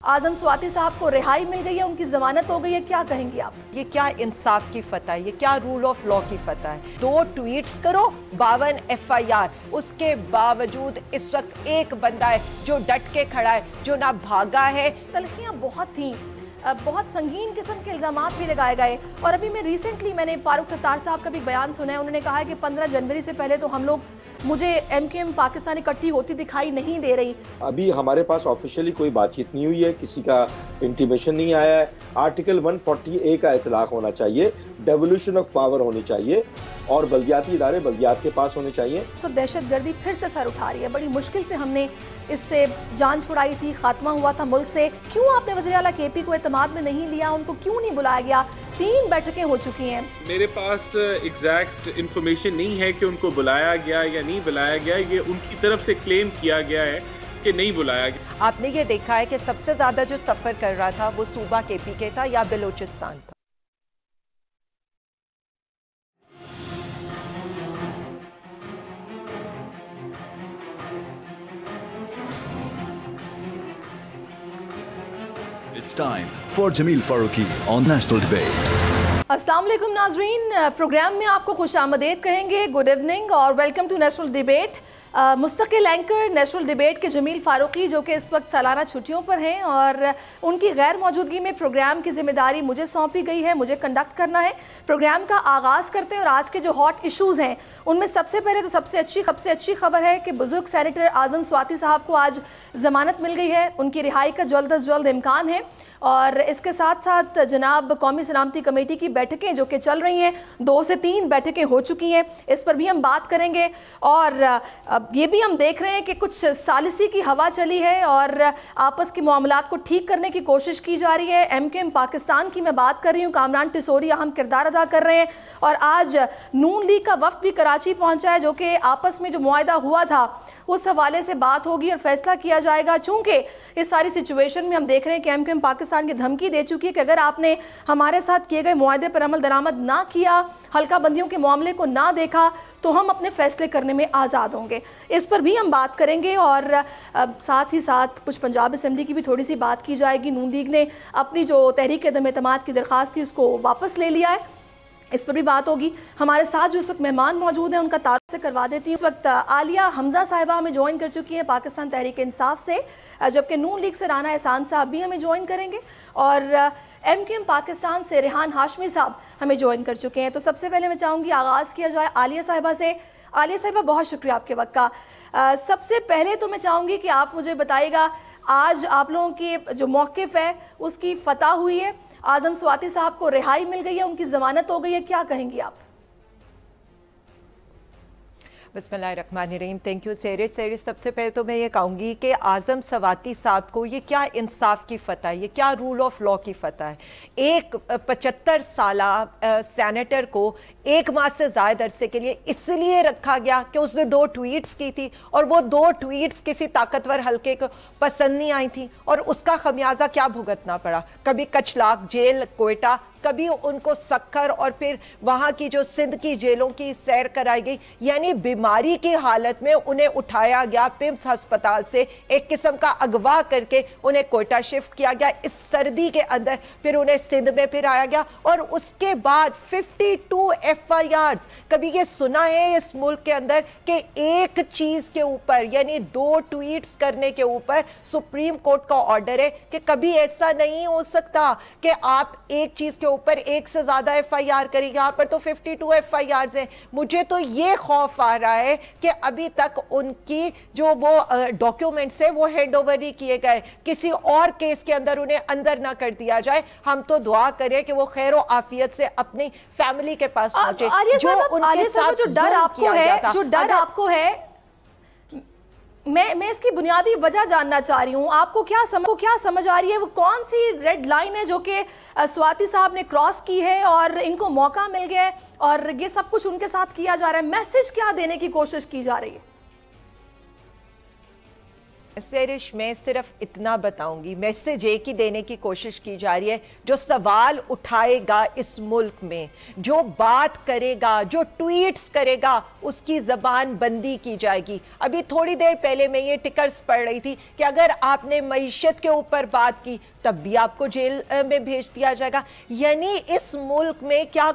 आजम स्वाति साहब को रिहाई मिल गई है, उनकी जमानत हो गई है, क्या कहेंगी आप? ये क्या इंसाफ की फतह है, ये क्या रूल ऑफ लॉ की फतह है। 2 ट्वीट्स करो, 52 FIR, उसके बावजूद इस वक्त एक बंदा है जो डट के खड़ा है, जो ना भागा है। तलखियां बहुत थी, बहुत संगीन किस्म के इल्ज़ामात भी लगाए गए। और अभी मैंने फारूक सत्तार साहब का भी बयान सुना है, उन्होंने कहा है कि 15 जनवरी से पहले तो हम लोग, मुझे MKM पाकिस्तान इकट्ठी होती दिखाई नहीं दे रही। अभी हमारे पास ऑफिशियली कोई बातचीत नहीं हुई है, किसी का इंटीमेशन नहीं आया है। आर्टिकल 140A का इतलाक होना चाहिए, डेवोल्यूशन ऑफ पावर होनी चाहिए और बल्दियाती इदारे बल्दियात के पास होने चाहिए। तो दहशतगर्दी फिर से सर उठा रही है, बड़ी मुश्किल से हमने इससे जान छुड़ाई थी, खात्मा हुआ था मुल्क से। क्यों आपने वज़ीर आला KP को एतमाद में नहीं लिया, उनको क्यों नहीं बुलाया गया? 3 बैठकें हो चुकी हैं। मेरे पास एग्जैक्ट इंफॉर्मेशन नहीं है कि उनको बुलाया गया या नहीं बुलाया गया, ये उनकी तरफ से क्लेम किया गया है कि नहीं बुलाया गया। आपने ये देखा है कि सबसे ज्यादा जो सफर कर रहा था वो सूबा KP के था या बलोचिस्तान था। It's time for Jameel Farooqi on National Debate. अस्सलाम वालेकुम नाज़रीन, प्रोग्राम में आपको खुशामदीद कहेंगे, गुड इवनिंग और वेलकम टू नेशनल डिबेट। मुस्तकिल एंकर नेशनल डिबेट के जमील फारूकी जो कि इस वक्त सालाना छुट्टियों पर हैं और उनकी गैर मौजूदगी में प्रोग्राम की जिम्मेदारी मुझे सौंपी गई है, मुझे कंडक्ट करना है। प्रोग्राम का आगाज़ करते हैं और आज के जो हॉट इशूज़ हैं उनमें सबसे पहले तो सबसे अच्छी खबर है कि बुजुर्ग सेनेटर आजम स्वाति साहब को आज ज़मानत मिल गई है, उनकी रिहाई का जल्द अज जल्द इम्कान है। और इसके साथ साथ जनाब कौमी सलामती कमेटी की बैठकें जो कि चल रही हैं, 2 से 3 बैठकें हो चुकी हैं, इस पर भी हम बात करेंगे। और ये भी हम देख रहे हैं कि कुछ सालिसी की हवा चली है और आपस के मामलात को ठीक करने की कोशिश की जा रही है। MKM पाकिस्तान की मैं बात कर रही हूँ, कामरान टिसोरी अहम किरदार अदा कर रहे हैं। और आज नून लीग का वफ्द भी कराची पहुँचा है, जो कि आपस में जो मुआहदा हुआ था उस हवाले से बात होगी और फैसला किया जाएगा। चूँकि इस सारी सिचुएशन में हम देख रहे हैं कि MKM पाकिस्तान की धमकी दे चुकी है कि अगर आपने हमारे साथ किए गए मुआहदे पर अमल दरामद ना किया, हल्का बंदियों के मामले को ना देखा, तो हम अपने फैसले करने में आज़ाद होंगे। इस पर भी हम बात करेंगे और साथ ही साथ कुछ पंजाब असम्बली की भी थोड़ी सी बात की जाएगी। नून लीग ने अपनी जो तहरीक अदम एतमाद की दरख्वास्त थी उसको वापस ले लिया है, इस पर भी बात होगी। हमारे साथ जो इस वक्त मेहमान मौजूद हैं उनका तारुफ से करवा देती हूँ। इस वक्त आलिया हमजा साहिबा हमें ज्वाइन कर चुकी हैं पाकिस्तान तहरीक इंसाफ से, जबकि नून लीग से राना एहसान साहब भी हमें ज्वाइन करेंगे और MKM पाकिस्तान से रेहान हाशमी साहब हमें ज्वाइन कर चुके हैं। तो सबसे पहले मैं चाहूँगी आगाज़ किया जाए आलिया साहिबा से। आलिया साहिबा, बहुत शुक्रिया आपके वक्त का। सबसे पहले तो मैं चाहूँगी कि आप मुझे बताइएगा, आज आप लोगों की जो मौक़िफ़ है उसकी फतह हुई है, आजम स्वाति साहब को रिहाई मिल गई है, उनकी जमानत हो गई है, क्या कहेंगी आप? बिस्मिल्लाहिर्रहमानिर्रहीम। थैंक यू सेरे। सबसे पहले तो मैं ये कहूँगी कि आजम स्वाति साहब को ये क्या इंसाफ की फतह है, ये क्या रूल ऑफ लॉ की फतह है। एक 75 साला सेनेटर को 1 माह से ज़्यादा अरसे के लिए इसलिए रखा गया कि उसने 2 ट्वीट्स की थी और वो 2 ट्वीट्स किसी ताकतवर हल्के को पसंद नहीं आई थी और उसका खमियाजा क्या भुगतना पड़ा। कभी कचलाक जेल कोयटा, कभी उनको सक्कर और फिर वहाँ की जो सिंध की जेलों की सैर कराई गई, यानी बीमारी की हालत में उन्हें उठाया गया पिम्स अस्पताल से, एक किस्म का अगवा करके उन्हें कोयटा शिफ्ट किया गया इस सर्दी के अंदर, फिर उन्हें सिंध में फिर आया गया और उसके बाद 52 FIRs। कभी ये सुना है इस मुल्क के अंदर कि एक चीज के ऊपर यानी 2 ट्वीट्स करने के ऊपर सुप्रीम कोर्ट का ऑर्डर है कि कभी ऐसा नहीं हो सकता कि आप एक चीज के ऊपर 1 से ज्यादा FIR करेंगे। यहाँ पर तो 52 FIRs हैं। मुझे तो ये खौफ आ रहा है कि अभी तक उनकी जो वो डॉक्यूमेंट्स है वो हैंड ओवर ही किए गए, किसी और केस के अंदर उन्हें अंदर ना कर दिया जाए। हम तो दुआ करें कि वो खैर आफियत से अपनी फैमिली के पास पहुंचे। जो उनके साथ जो डर आपको है, मैं इसकी बुनियादी वजह जानना चाह रही हूँ। आपको क्या समझ आ रही है, वो कौन सी रेड लाइन है जो कि स्वाति साहब ने क्रॉस की है और इनको मौका मिल गया है और ये सब कुछ उनके साथ किया जा रहा है? मैसेज क्या देने की कोशिश की जा रही है? سیرش میں صرف اتنا بتاؤں گی، میسج ایک ہی دینے کی کوشش کی جا رہی ہے، جو سوال اٹھائے گا اس ملک میں، جو بات کرے گا، جو ٹویٹس کرے گا، اس کی زبان بندی کی جائے گی۔ ابھی تھوڑی دیر پہلے میں یہ ٹکرز پڑھ رہی تھی کہ اگر آپ نے معیشت کے اوپر بات کی تب بھی آپ کو جیل میں بھیج دیا جائے گا۔ یعنی اس ملک میں کیا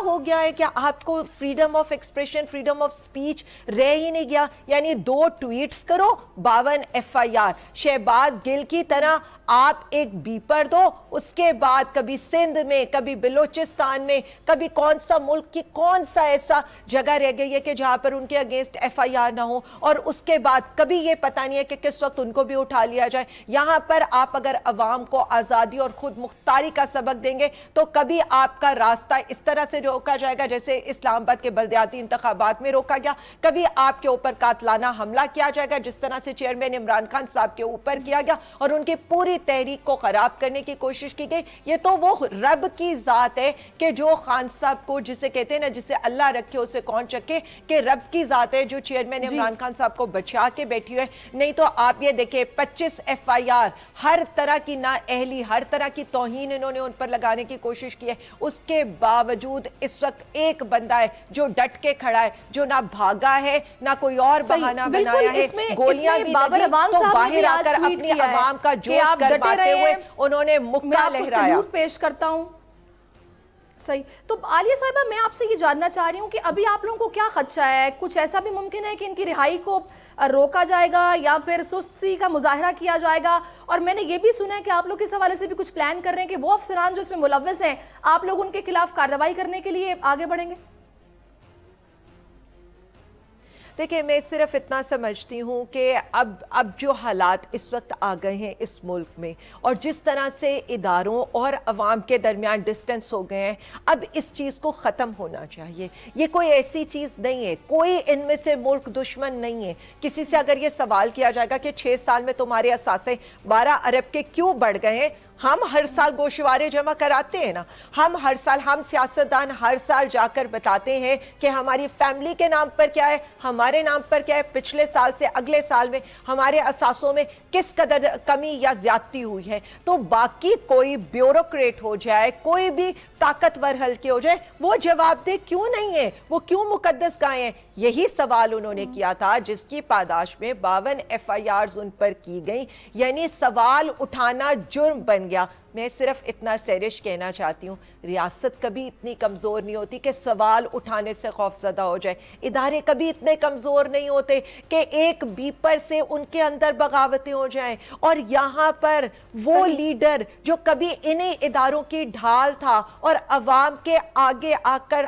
ہو گیا ہے کہ آپ کو freedom of expression, freedom of speech رہ ہی نہیں گیا؟ یعنی 2 ٹویٹس کرو 52 FIR۔ شہباز گل کی طرح آپ ایک بیپر دو، اس کے بعد کبھی سندھ میں، کبھی بلوچستان میں، کبھی کون سا ملک کی کون سا ایسا جگہ رہ گئی ہے کہ جہاں پر ان کے اگینسٹ FIR نہ ہو، اور اس کے بعد کبھی یہ پتہ نہیں ہے کہ کس وقت ان کو بھی اٹھا لیا جائے۔ یہاں پر آپ اگر عوام کو آزادی اور خود مختاری کا سبق دیں گے تو کبھی آپ کا راستہ اس طرح سے روکا جائے گا جیسے اسلام آباد کے بلدیاتی انتخابات میں روکا گیا، کبھی آپ کے اوپر قاتلانہ حملہ کیا جائے گا جس طرح سے چیئرمین عمران خان صاحب کے اوپر کیا گیا اور ان کی پوری تحریک کو خراب کرنے کی کوشش کی گئی۔ یہ تو وہ رب کی ذات ہے کہ جو خان صاحب کو، جسے کہتے ہیں نا جسے اللہ رکھے اسے کون چکے، کہ رب کی ذات ہے جو چیئرمین عمران خان صاحب کو بچا کے بیٹھی ہوئے۔ نہیں تو آپ یہ دیکھیں 25 FIR، ہر طرح کی نااہلی، ہر طرح کی توہین انہوں نے ان پر لگانے کی کوشش کی ہے، اس کے باوجود اس وقت ایک بندہ ہے جو ڈٹ کے کھڑا ہے، جو نہ بھاگا ہے نہ کوئی اور بہانہ بنایا ہے۔ گولیاں بھی لگی تو باہر آ کر اپنی عوام کا جوش کرواتے ہوئے انہوں نے مکہ لہرایا۔ میں آپ کو پیش کرتا ہوں۔ صحیح، تو عالیہ صاحبہ میں آپ سے یہ جاننا چاہ رہی ہوں کہ ابھی آپ لوگوں کو کیا خدشہ ہے؟ کچھ ایسا بھی ممکن ہے کہ ان کی رہائی کو روکا جائے گا یا پھر سستی کا مظاہرہ کیا جائے گا؟ اور میں نے یہ بھی سنا ہے کہ آپ لوگ اس حوالے سے بھی کچھ پلان کر رہے ہیں کہ وہ افسران جو اس میں ملوث ہیں آپ لوگ ان کے خلاف کارروائی کرنے کے لیے آگے بڑھیں گے؟ دیکھیں، میں صرف اتنا سمجھتی ہوں کہ اب جو حالات اس وقت آ گئے ہیں اس ملک میں، اور جس طرح سے اداروں اور عوام کے درمیان ڈسٹنس ہو گئے ہیں، اب اس چیز کو ختم ہونا چاہیے۔ یہ کوئی ایسی چیز نہیں ہے، کوئی ان میں سے ملک دشمن نہیں ہے۔ کسی سے اگر یہ سوال کیا جائے گا کہ 6 سال میں تمہارے اثاثے 12 ارب کے کیوں بڑھ گئے ہیں، ہم ہر سال گوشوارے جمع کراتے ہیں نا، ہم سیاستدان ہر سال جا کر بتاتے ہیں کہ ہماری فیملی کے نام پر کیا ہے، ہمارے نام پر کیا ہے، پچھلے سال سے اگلے سال میں ہمارے اثاثوں میں کس قدر کمی یا زیادتی ہوئی ہے۔ تو باقی کوئی بیوروکریٹ ہو جائے، کوئی بھی طاقتور ہلکے ہو جائے، وہ جواب دہ کیوں نہیں ہے، وہ کیوں مقدس گائے ہیں؟ یہی سوال انہوں نے کیا تھا جس کی پاداش میں 52 FIRs ان پر کی گئی۔ یعنی سوال اٹھانا جرم بن گیا۔ میں صرف اتنا سیرش کہنا چاہتی ہوں، ریاست کبھی اتنی کمزور نہیں ہوتی کہ سوال اٹھانے سے خوف زدہ ہو جائے۔ ادارے کبھی اتنے کمزور نہیں ہوتے کہ ایک بیپر سے ان کے اندر بغاوتیں ہو جائیں۔ اور یہاں پر وہ لیڈر جو کبھی انہیں اداروں کی ڈھال تھا اور عوام کے آگے آ کر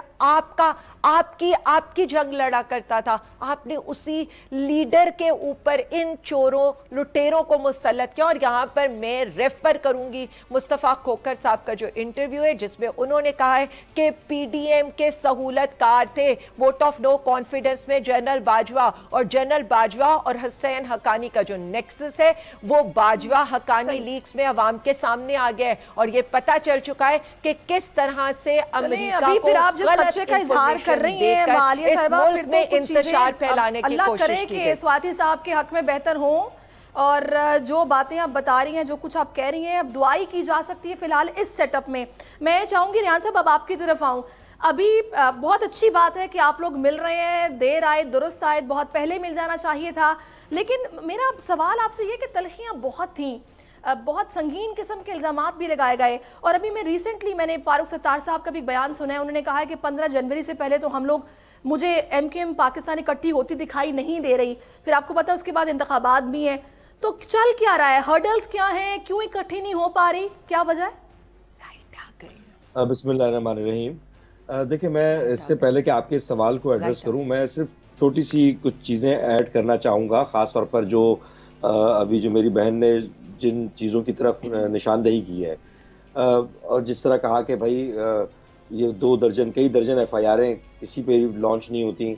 آپ کی جنگ لڑا کرتا تھا، آپ نے اسی لیڈر کے اوپر ان چوروں لٹیروں کو مسلط کیا۔ اور یہاں پر میں ریفر کروں گی مصطفیٰ کھوکھر صاحب کا جو انٹرویو ہے جس میں انہوں نے کہا ہے کہ PDM کے سہولت کار تھے ووٹ آف نو کانفیڈنس میں جنرل باجوہ، اور جنرل باجوہ اور حسین حقانی کا جو نیکسس ہے وہ باجوہ حقانی لیکس میں عوام کے سامنے آ گیا ہے، اور یہ پتہ چل چکا ہے کہ کس طرح سے امریکہ کو خدشے کا اظہار کر رہی ہیں عالیہ صاحبہ، پھر تو کچھ انتشار پھیلانے کی اللہ کوشش کرے کہ سواتی صاحب کے حق میں بہتر ہوں، اور جو باتیں آپ بتا رہی ہیں، جو کچھ آپ کہہ رہی ہیں، اب دعائی کی جا سکتی ہے فی الحال اس سیٹ اپ میں۔ میں چاہوں گی ریحان صاحب اب آپ کی طرف آؤں۔ ابھی بہت اچھی بات ہے کہ آپ لوگ مل رہے ہیں، دیر آئے درست آئے، بہت پہلے مل جانا چاہیے تھا، لیکن میرا سوال آپ سے یہ کہ تلخیاں بہت تھیں، بہت سنگین قسم کے الزامات بھی لگائے گئے۔ اور ابھی میں نے فاروق ستار صاحب کا بھی بیان سنا ہے، انہوں نے کہا ہے کہ 15 جنوری سے پہلے تو ہم لوگ، مجھے MQM پاکستان اکٹھی ہوتی دکھائی نہیں دے رہی، پھر آپ کو پتا اس کے بعد انتخابات بھی ہیں، تو چل کیا رہا ہے؟ ہرڈلز کیا ہیں؟ کیوں اکٹھی نہیں ہو پا رہی؟ کیا وجہ ہے؟ بسم اللہ الرحمن الرحیم۔ دیکھیں، میں اس سے پہلے کہ آپ کے سوال کو ایڈریس کروں، میں صرف چھوٹی سی کچھ چیزیں ایڈ کرنا چاہوں گا، خاص طور پر جو ابھی جو میری بہن نے جن چیزوں کی طرف نشاندہی کی ہے، اور جس طرح کہا کہ بھائی یہ 2 درجن کئی درجن FIRیں کسی پہ لانچ نہیں ہوتی،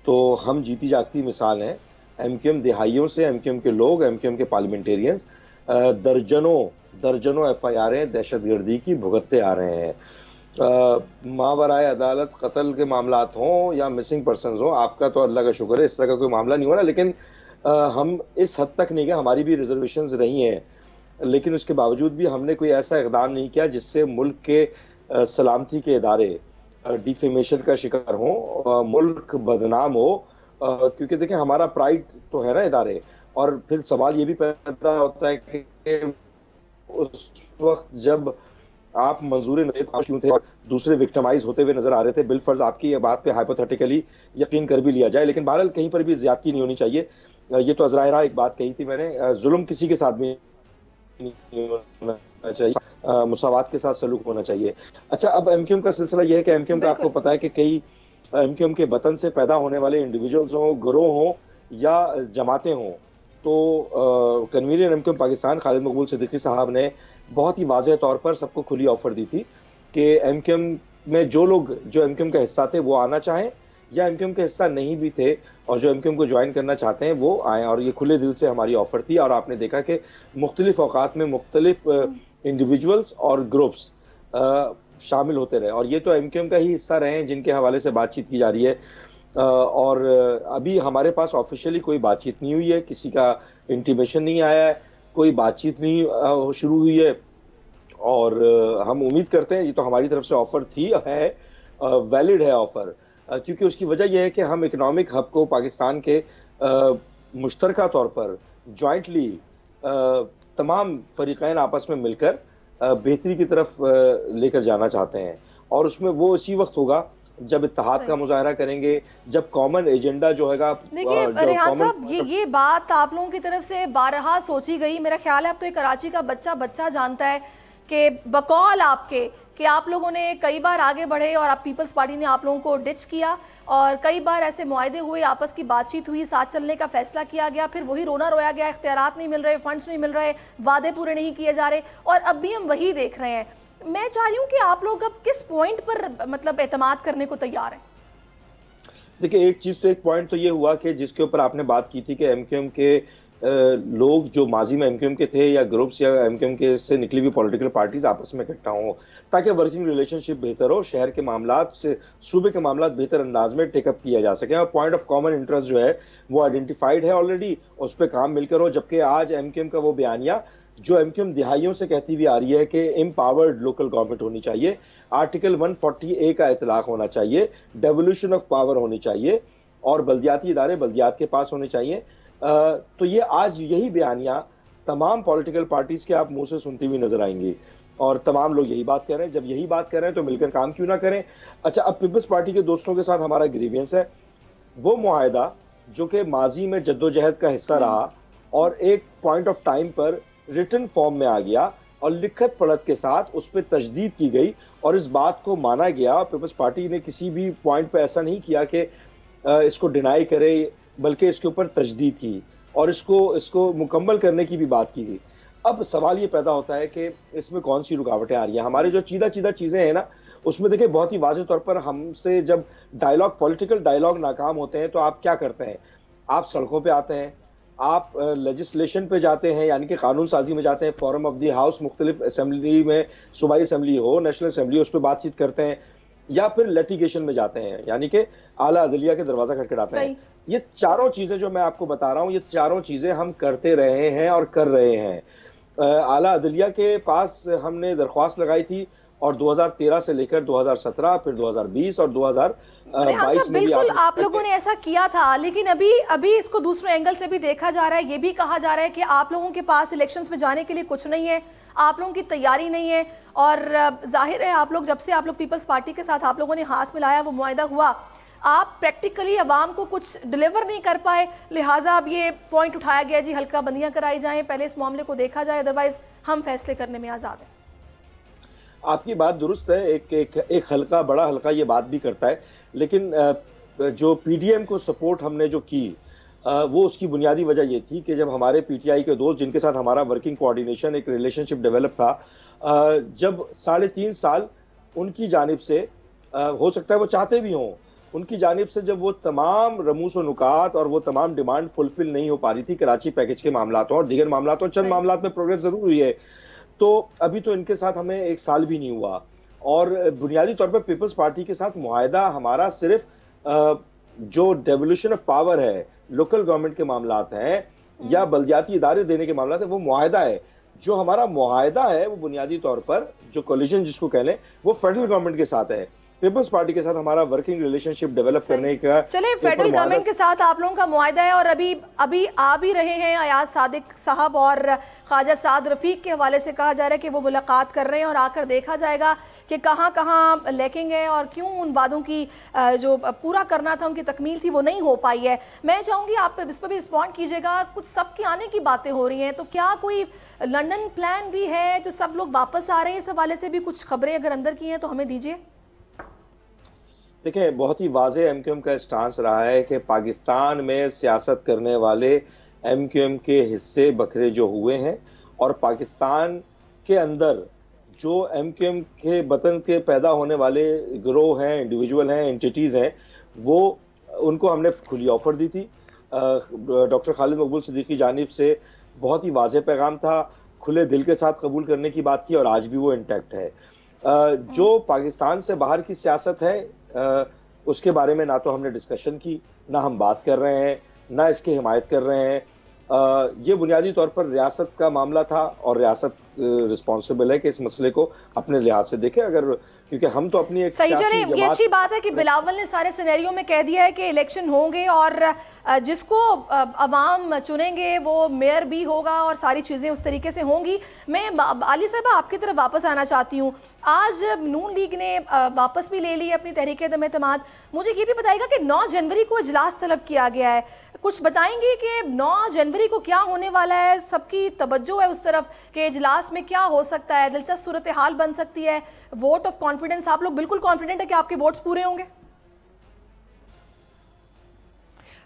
تو ہم جیتی جاگتی مثال ہیں۔ MQM دہائیوں سے MQM کے لوگ، MQM کے پارلیمنٹیرینز درجنوں FIRیں دہشت گردی کی بھگتتے آ رہے ہیں۔ ماورائے عدالت قتل کے معاملات ہوں یا مسنگ پرسنز ہوں، آپ کا تو اللہ کا شکر ہے اس طرح کا کوئی معاملہ نہیں ہو رہا، لیکن ہم اس حد تک نہیں گئے, ہماری بھی ریزرویشنز رہی ہیں, لیکن اس کے باوجود بھی ہم نے کوئی ایسا اقدام نہیں کیا جس سے ملک کے سلامتی کے ادارے ڈیفیمیشن کا شکار ہوں, ملک بدنام ہو, کیونکہ دیکھیں ہمارا پرائیڈ تو ہے نا ادارے. اور پھر سوال یہ بھی پیدا ہوتا ہے کہ اس وقت جب آپ منظور کیوں تھے اور دوسرے وکٹمائز ہوتے ہوئے نظر آ رہے تھے, بالفرض آپ کی یہ بات پہ ہائپوتھیٹیکلی یقین کر بھی لیا جائے, لیکن بہرحال کہیں پر بھی زیادتی نہیں ہونی چاہیے. یہ تو ازرائرہ ایک بات کہی تھی میں نے, ظلم کسی کے ساتھ بھی نہیں ہونا چاہیے, مساوات کے ساتھ سلوک ہونا چاہیے. اچھا, اب ایم کیو ایم کا سلسلہ یہ ہے کہ ایم کیو ایم کا آپ کو پتا ہے کہ کئی ایم کیو ایم کے وطن سے پیدا ہونے والے انڈیویجولز ہوں, گروہ ہوں یا جماعتیں ہوں, تو convener M Q M Pakistan Khalid Maqbool Siddiqui sahab نے بہت ہی واضح طور پر سب کو کھلی آفر دی تھی کہ ایم کیو ایم میں جو لوگ جو ایم کیو ایم کا حصہ تھے وہ آنا چاہیں, یا ایم کیو ایم کا حصہ نہیں بھی تھے اور جو ایم کیو ایم کو جوائن کرنا چاہتے ہیں وہ آئیں. اور یہ کھلے دل سے ہماری آفر تھی, اور آپ نے دیکھا کہ مختلف اوقات میں مختلف انڈیویجولز اور گروپس شامل ہوتے رہے, اور یہ تو ایم کیو ایم کا ہی حصہ رہے ہیں جن کے حوالے سے بات چیت کی جا رہی ہے. اور ابھی ہمارے پاس آفیشیلی کوئی بات چیت نہیں ہوئی ہے, کسی کا انٹیمیشن نہیں آیا ہے, کوئی بات چیت نہیں شروع ہوئی ہے, اور ہم امید کرتے ہیں, یہ تو ہماری طرف سے آفر تھی, ہے ویلڈ ہے آفر, کیونکہ اس کی وجہ یہ ہے کہ ہم اکنامک ہب کو پاکستان کے مشترکہ طور پر جوائنٹلی تمام فریقین آپس میں مل کر بہتری کی طرف لے کر جانا چاہتے ہیں, اور اس میں وہ اسی وقت ہوگا جب اتحاد کا مظاہرہ کریں گے, جب کامن ایجنڈا جو ہے گا. دیکھیے ریحان صاحب, یہ بات آپ لوگوں کی طرف سے بارہا سوچی گئی, میرا خیال ہے اب تو یہ کراچی کا بچہ جانتا ہے کہ بقول آپ کے کہ آپ لوگوں نے کئی بار آگے بڑھے اور آپ پیپلز پارٹی نے آپ لوگوں کو ڈچ کیا, اور کئی بار ایسے معاہدے ہوئے, آپس کی بات چیت ہوئی, ساتھ چلنے کا فیصلہ کیا گیا, پھر وہی رونا رویا گیا, اختیارات نہیں مل رہے, فنڈز نہیں مل رہے, وعدے پورے نہیں کیے جا رہے, اور اب بھی ہم وہی دیکھ رہے ہیں. میں چاہ رہی ہوں کہ آپ لوگ اب کس پوائنٹ پر مطلب اعتماد کرنے کو تیار ہیں؟ دیکھیں ایک چیز تو, ایک پوائنٹ تو یہ ہوا کہ جس کے اوپر آپ نے بات کی تھی کہ ایم کیو ایم کے لوگ جو ماضی میں ایم کیو ایم کے تھے یا گروپس یا ایم کیو ایم کے سے نکلی ہوئی پولیٹیکل پارٹیز آپس میں اکٹھا ہوں تاکہ ورکنگ ریلیشن شپ بہتر ہو, شہر کے معاملات سے صوبے کے معاملات بہتر انداز میں ٹیک اپ کیا جا سکے, اور پوائنٹ آف کامن انٹرسٹ جو ہے وہ آئیڈینٹیفائڈ ہے آلریڈی, اس پہ کام مل کر ہو. جبکہ آج ایم کیو ایم کا وہ بیانیہ جو ایم کیو ایم دہائیوں سے کہتی ہوئی آ رہی ہے کہ امپاورڈ لوکل گورنمنٹ ہونی چاہیے, آرٹیکل 140A کا اطلاق ہونا چاہیے, ڈیولیوشن آف پاور ہونی چاہیے, اور بلدیاتی ادارے بلدیات کے پاس ہونے چاہیے. تو یہ آج یہی بیانیہ تمام پولیٹیکل پارٹیز کے آپ منہ سے سنتی ہوئی نظر آئیں گی, اور تمام لوگ یہی بات کر رہے ہیں. جب یہی بات کر رہے ہیں تو مل کر کام کیوں نہ کریں. اچھا, اب پیپلز پارٹی کے دوستوں کے ساتھ ہمارا گریوینس ہے وہ معاہدہ جو کہ ماضی میں جدوجہد کا حصہ رہا اور ایک point of time per written form میں آ گیا اور لکھت پڑھت کے ساتھ اس پہ تجدید کی گئی اور اس بات کو مانا گیا. پیپلز پارٹی نے کسی بھی پوائنٹ پہ ایسا نہیں کیا کہ اس کو ڈینائی کرے, بلکہ اس کے اوپر تجدید کی اور اس کو مکمل کرنے کی بھی بات کی گئی. اب سوال یہ پیدا ہوتا ہے کہ اس میں کون سی رکاوٹیں آ رہی ہیں. ہمارے جو چیدہ چیزیں ہیں نا, اس میں دیکھیں بہت ہی واضح طور پر ہم سے جب پولیٹیکل ڈائیلاگ ناکام ہوتے ہیں تو آپ کیا کرتے ہیں, آپ سڑکوں پہ آتے ہیں, آپ لیجسلیشن پہ جاتے ہیں, یعنی کہ قانون سازی میں جاتے ہیں, فورم آف دی ہاؤس مختلف اسمبلی میں, صوبائی اسمبلی ہو, نیشنل اسمبلی ہو, اس پہ بات چیت کرتے ہیں, یا پھر لیٹیگیشن میں جاتے ہیں, یعنی کہ اعلیٰ عدلیہ کے دروازہ کھٹکھٹاتے ہیں. یہ چاروں چیزیں جو میں آپ کو بتا رہا ہوں, یہ چاروں چیزیں ہم کرتے رہے ہیں اور کر رہے ہیں. اعلیٰ عدلیہ کے پاس ہم نے درخواست لگائی تھی, اور 2013 سے لے کر 2017 پھر 2020 اور 2022 میں بالکل آپ لوگوں نے ایسا کیا تھا, لیکن ابھی اس کو دوسرے اینگل سے بھی دیکھا جا رہا ہے. یہ بھی کہا جا رہا ہے کہ آپ لوگوں کے پاس الیکشنز میں جانے کے لیے کچھ نہیں ہے, آپ لوگوں کی تیاری نہیں ہے, اور ظاہر ہے آپ لوگ جب سے آپ لوگ پیپلز پارٹی کے ساتھ آپ لوگوں نے ہاتھ ملایا, وہ معاہدہ ہوا, آپ پریکٹیکلی عوام کو کچھ ڈیلیور نہیں کر پائے, لہٰذا اب یہ پوائنٹ اٹھایا گیا جی حلقہ بندیاں کرائی جائیں, پہلے اس معاملے کو دیکھا جائے, ادروائز ہم فیصلے کرنے میں آزاد ہیں. آپ کی بات درست ہے, ایک حلقہ بڑا حلقہ یہ بات بھی کرتا ہے, لیکن جو پی ڈی ایم کو سپورٹ ہم نے جو کی وہ اس کی بنیادی وجہ یہ تھی کہ جب ہمارے پی ٹی آئی کے دوست جن کے ساتھ ہمارا ورکنگ کوآرڈینیشن ایک ریلیشن شپ ڈیولپ تھا, جب 3.5 سال ان کی جانب سے, ہو سکتا ہے وہ چاہتے بھی ہوں, ان کی جانب سے جب وہ تمام رموز و نکات اور وہ تمام ڈیمانڈ فلفل نہیں ہو پا رہی تھی کراچی پیکج کے معاملات اور دیگر معاملات, اور چند معاملات میں پروگریس ضرور ہوئی ہے, تو ابھی تو ان کے ساتھ ہمیں 1 سال بھی نہیں ہوا. اور بنیادی طور پر پیپلز پارٹی کے ساتھ معاہدہ ہمارا صرف جو ڈیولیوشن آف پاور ہے लोकल गवर्नमेंट के मामलात हैं या बल्दियाती इदारे देने के मामलात हैं, वो मुआहदा है। जो हमारा मुआहदा है वो बुनियादी तौर पर जो कोलिशन जिसको कह लें वो फेडरल गवर्नमेंट के साथ है। पीपल्स पार्टी के साथ हमारा वर्किंग रिलेशनशिप डेवलप करने का, चलिए फेडरल गवर्नमेंट के साथ आप लोगों का मुआहदा है और अभी आ भी रहे हैं अयाज सादिक साहब और ख्वाजा साद रफीक के हवाले से कहा जा रहा है कि वो मुलाकात कर रहे हैं और आकर देखा जाएगा कि कहाँ लैकिंग है और क्यों उन वादों की जो पूरा करना था उनकी तकमील थी वो नहीं हो पाई है। मैं चाहूँगी आप इस पर भी रिस्पॉन्ड कीजिएगा। कुछ सबके आने की बातें हो रही हैं, तो क्या कोई लंदन प्लान भी है जो सब लोग वापस आ रहे हैं? इस हवाले से भी कुछ खबरें अगर अंदर की हैं तो हमें दीजिए। देखें, बहुत ही वाज़ेह एमक्यूएम का स्टांस रहा है कि पाकिस्तान में सियासत करने वाले एमक्यूएम के हिस्से बखरे जो हुए हैं और पाकिस्तान के अंदर जो एमक्यूएम के वतन के पैदा होने वाले गिरोह हैं, इंडिविजुअल हैं, एंटिटीज़ हैं, वो उनको हमने खुली ऑफर दी थी। डॉक्टर खालिद मकबूल सिद्दीकी की जानिब से बहुत ही वाज़ेह पैगाम था, खुले दिल के साथ कबूल करने की बात थी और आज भी वो इंटैक्ट है। जो पाकिस्तान से बाहर की सियासत है उसके बारे में ना तो हमने डिस्कशन की, ना हम बात कर रहे हैं, ना इसकी हिमायत कर रहे हैं। ये बुनियादी तौर पर रियासत का मामला था और रियासत रिस्पॉन्सिबल है कि इस मसले को अपने लिहाज से देखे, अगर क्योंकि हम तो अपनी एक सही चले। ये अच्छी बात है कि बिलावल ने सारे सिनेरियो में कह दिया है कि इलेक्शन होंगे और जिसको अवाम चुनेंगे वो मेयर भी होगा और सारी चीज़ें उस तरीके से होंगी। मैं आली साहब आपकी तरफ वापस आना चाहती हूँ। आज नून लीग ने वापस भी ले ली अपनी तहरीक दम एतमाद। मुझे ये भी बताइएगा कि 9 जनवरी को इजलास तलब किया गया है, कुछ बताएंगे कि 9 जनवरी को क्या होने वाला है? सबकी तवज्जो है उस तरफ कि इजलास में क्या हो सकता है, दिलचस्प सूरत हाल बन सकती है। वोट ऑफ कॉन्फिडेंस, आप लोग बिल्कुल कॉन्फिडेंट है कि आपके वोट्स पूरे होंगे?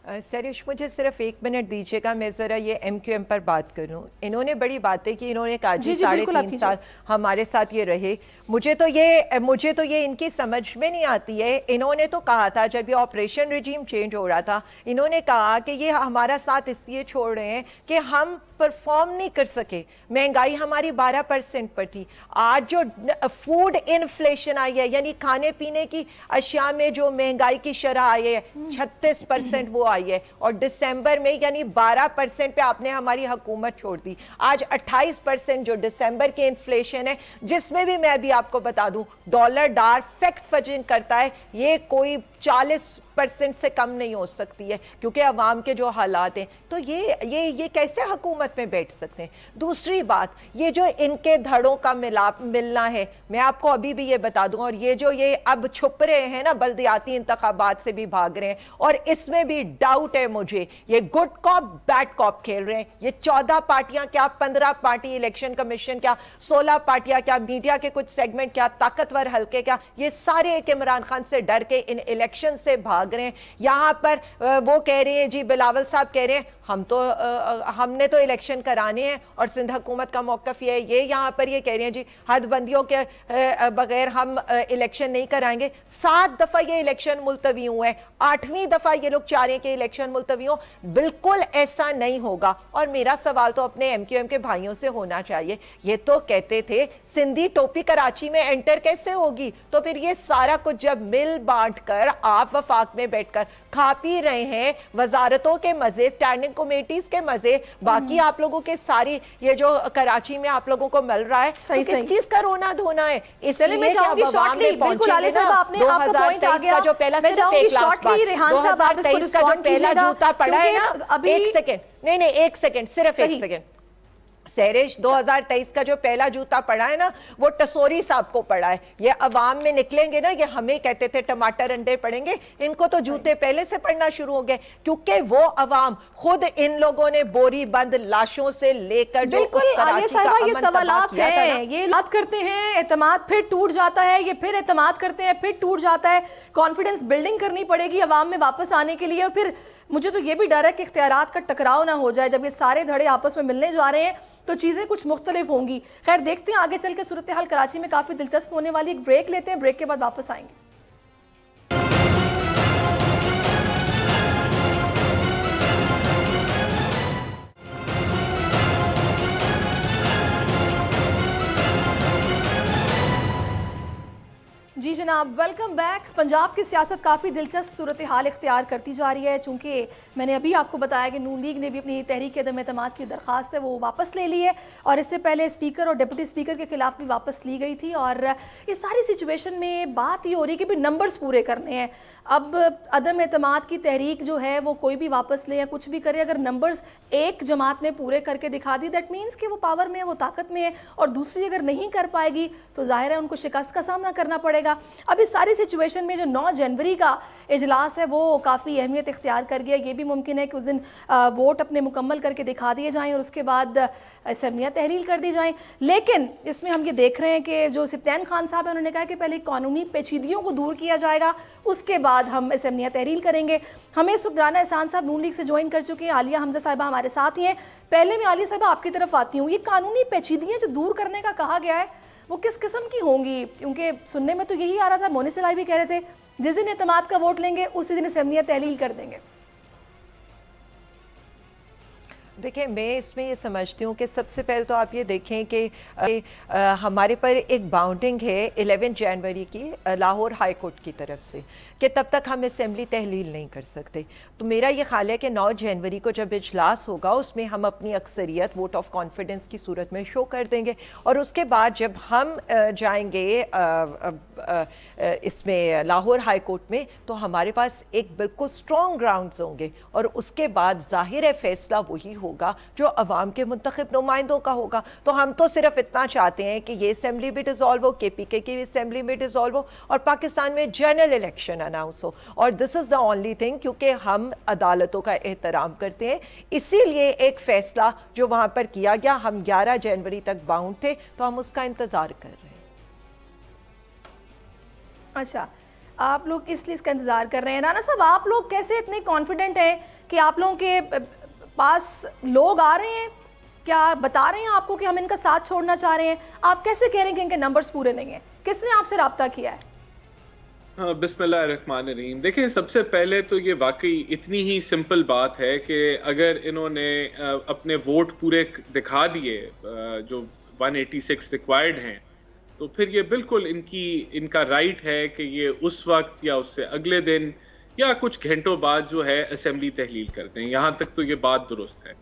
सरिश, मुझे सिर्फ 1 मिनट दीजिएगा, मैं ज़रा ये एमक्यूएम पर बात करूं। इन्होंने बड़ी बातें की, इन्होंने कहा जी 3.5 साल हमारे साथ ये रहे। मुझे तो ये इनकी समझ में नहीं आती है। इन्होंने तो कहा था जब ये ऑपरेशन रिजीम चेंज हो रहा था, इन्होंने कहा कि ये हमारा साथ इसलिए छोड़ रहे हैं कि हम परफॉर्म नहीं कर सके, महंगाई हमारी 12% पर थी। आज जो फूड इन्फ्लेशन आई है, यानी खाने पीने की अशिया में जो महंगाई की शरह आई है 36% वो आई है, और दिसंबर में यानी 12% पे आपने हमारी हुकूमत छोड़ दी। आज 28% जो दिसंबर के इन्फ्लेशन है, जिसमें भी मैं भी आपको बता दूं डॉलर डार फैक्ट फजिंग करता है, ये कोई 40% से कम नहीं हो सकती है, क्योंकि अवाम के जो हालात हैं। तो ये कैसे हुकूमत में बैठ सकते हैं? दूसरी बात, ये जो इनके धड़ों का मिलना है, मैं आपको अभी भी ये बता दूं, और ये अब छुप रहे हैं ना, बल्दियाती इंतखाबात से भी भाग रहे हैं, और इसमें भी डाउट है मुझे, ये गुड कॉप बैड कॉप खेल रहे हैं। ये 14 पार्टियां क्या, 15 पार्टी, इलेक्शन कमीशन क्या, 16 पार्टियां क्या, मीडिया के कुछ सेगमेंट क्या, ताकतवर हल्के क्या, ये सारे एक इमरान खान से डर के इन इलेक्शन से भाग रहे हैं। यहां पर वो कह रहे हैं जी, बिलावल साहब कह रहे हैं हमने तो इलेक्शन कराने हैं, और सिंध हुकूमत का मौकफ ये है। ये यहाँ पर ये कह रहे हैं जी हदबंदियों के बगैर हम इलेक्शन नहीं कराएंगे। 7 दफा ये इलेक्शन मुलतवी हुए हैं, 8वीं दफा ये लोग चाह रहे हैं कि इलेक्शन मुलतवी हो। बिल्कुल ऐसा नहीं होगा। और मेरा सवाल तो अपने एमक्यूएम के भाइयों से होना चाहिए। ये तो कहते थे सिंधी टोपी कराची में एंटर कैसे होगी, तो फिर ये सारा कुछ जब मिल बांट कर आप वफाक में बैठकर खा पी रहे हैं, वजारतों के मजे, स्टैंडिंग कमेटीज के मजे, बाकी आप लोगों के सारी ये जो कराची में आप लोगों को मिल रहा है, सही तो किस चीज का रोना धोना है? इसलिए मैं चाहूंगी शॉर्टली, बिल्कुल आली साहब आपने आपका पॉइंट आ गया, जो पहला मैं चाहूंगी शॉर्टली रेहान साहब आप इसको रिस्पॉन्ड कीजिएगा। जूता पड़ा है ना, अभी 1 सेकंड, नहीं 1 सेकंड, सिर्फ 1 सेकंड। सहरिश, 2023 का जो पहला जूता पड़ा है ना, वो टसोरी साहब को पड़ा है। ये अवाम में निकलेंगे ना, ये हमें कहते थे टमाटर अंडे पड़ेंगे, इनको तो जूते पहले से पड़ना शुरू हो गए, क्योंकि वो अवाम खुद इन लोगों ने बोरी बंद लाशों से लेकर जो बिल्कुल आलिया साहिबा, ये सवालात हैं, ये बात करते हैं, एतमाद फिर टूट जाता है, ये फिर एतमाद करते हैं, फिर टूट जाता है। कॉन्फिडेंस बिल्डिंग करनी पड़ेगी अवाम में वापस आने के लिए, और फिर मुझे तो ये भी डर है कि इख्तियारात का टकराव ना हो जाए। जब ये सारे धड़े आपस में मिलने जा रहे हैं तो चीज़ें कुछ मुख्तलिफ होंगी। खैर देखते हैं आगे चल के सूरत हाल कराची में काफ़ी दिलचस्प होने वाली। एक ब्रेक लेते हैं, ब्रेक के बाद वापस आएंगे। जी जनाब, वेलकम बैक। पंजाब की सियासत काफ़ी दिलचस्प सूरत हाल इख्तियार करती जा रही है, चूँकि मैंने अभी आपको बताया कि नून लीग ने भी अपनी तहरीक अदम एतमाद की दरख्वास्त है वो वापस ले ली है, और इससे पहले स्पीकर और डिप्टी स्पीकर के खिलाफ भी वापस ली गई थी। और इस सारी सिचुएशन में बात ये हो रही है कि भी नंबर्स पूरे करने हैं। अब अदम एतमाद की तहरीक जो है वो कोई भी वापस ले या कुछ भी करे, अगर नंबर्स एक जमात ने पूरे करके दिखा दी, दैट मीन्स कि वो पावर में है, वो ताकत में है, और दूसरी अगर नहीं कर पाएगी तो जाहिर है उनको शिकस्त का सामना करना पड़ेगा। अब इस सारी सिचुएशन में जो 9 जनवरी का इजलास है वो काफ़ी अहमियत इख्तियार कर गया। ये भी मुमकिन है कि उस दिन वोट अपने मुकम्मल करके दिखा दिए जाएं और उसके बाद असम्बलियाँ तहलील कर दी जाएं। लेकिन इसमें हम ये देख रहे हैं कि जो सिप्तान खान साहब हैं उन्होंने कहा कि पहले कानूनी पेचीदगियों को दूर किया जाएगा, उसके बाद हम असम्बलियाँ तहलील करेंगे। हमें इस वक्त राना एहसान साहब नून लीग से ज्वाइन कर चुके हैं, आलिया हमजा साहिबा हमारे साथ ही हैं। पहले मैं आलिया साहिबा आपकी तरफ आती हूँ, ये कानूनी पेचीदगियाँ जो दूर करने का कहा गया है वो किस किस्म की होंगी? क्योंकि सुनने में तो यही आ रहा था, मोनी सलाई भी कह रहे थे जिस दिन एतमाद का वोट लेंगे उसी दिन असम्बलियाँ तहलील कर देंगे। देखिए, मैं इसमें ये समझती हूँ कि सबसे पहले तो आप ये देखें कि हमारे पर एक बाउंडिंग है 11 जनवरी की लाहौर हाई कोर्ट की तरफ से कि तब तक हम असेंबली तहलील नहीं कर सकते। तो मेरा ये ख्याल है कि 9 जनवरी को जब इजलास होगा उसमें हम अपनी अक्सरियत वोट ऑफ कॉन्फिडेंस की सूरत में शो कर देंगे, और उसके बाद जब हम जाएंगे इसमें लाहौर हाई कोर्ट में तो हमारे पास एक बिल्कुल स्ट्रॉन्ग ग्राउंड्स होंगे, और उसके बाद जाहिर है फैसला वही होगा जो अवाम के मुंतखब नुमाइंदों का होगा। तो हम तो सिर्फ इतना चाहते हैं कि ये असेंबली भी डिसॉल्व हो, KPK की असेंबली भी डिसॉल्व हो, और पाकिस्तान में जनरल इलेक्शन अनाउंस हो, और this is the only thing, क्योंकि हम अदालतों का एहतराम करते हैं। इसीलिए एक फ़ैसला जो वहाँ पर किया गया, हम 11 जनवरी तक बाउंड थे, तो हम उसका इंतज़ार कर रहे हैं। अच्छा, आप लोग इसलिए इसका इंतज़ार कर रहे हैं। राना साहब, आप लोग कैसे इतने कॉन्फिडेंट हैं कि आप लोगों के पास लोग आ रहे हैं, क्या बता रहे हैं आपको कि हम इनका साथ छोड़ना चाह रहे हैं? आप कैसे कह रहे हैं कि इनके नंबर्स पूरे नहीं हैं? किसने आपसे रब्ता किया है? बिस्मिल्लाहिर्रहमानिर्रहीम। देखें, सबसे पहले तो ये वाकई इतनी ही सिंपल बात है कि अगर इन्होंने अपने वोट पूरे दिखा दिए जो 186 रिक्वायर्ड हैं, तो फिर ये बिल्कुल इनका राइट है कि ये उस वक्त या उससे अगले दिन या कुछ घंटों बाद जो है असेंबली तहलील करते हैं। यहाँ तक तो ये बात दुरुस्त है।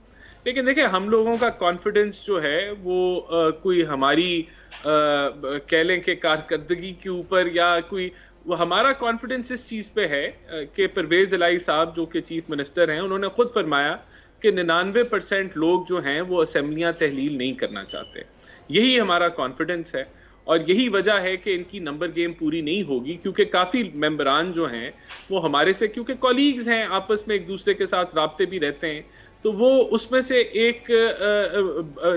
लेकिन देखिए, हम लोगों का कॉन्फिडेंस जो है वो कोई हमारी कह लें कि कारकर्दगी के ऊपर, या कोई वो हमारा कॉन्फिडेंस इस चीज़ पे है कि परवेज़ इलाही साहब जो कि चीफ मिनिस्टर हैं, उन्होंने खुद फरमाया कि 99% लोग जो हैं वो असेंबलियाँ तहलील नहीं करना चाहते। यही हमारा कॉन्फिडेंस है, और यही वजह है कि इनकी नंबर गेम पूरी नहीं होगी, क्योंकि काफ़ी मेंबरान जो हैं वो हमारे से, क्योंकि कॉलीग्स हैं, आपस में एक दूसरे के साथ राब्ते भी रहते हैं, तो वो उसमें से एक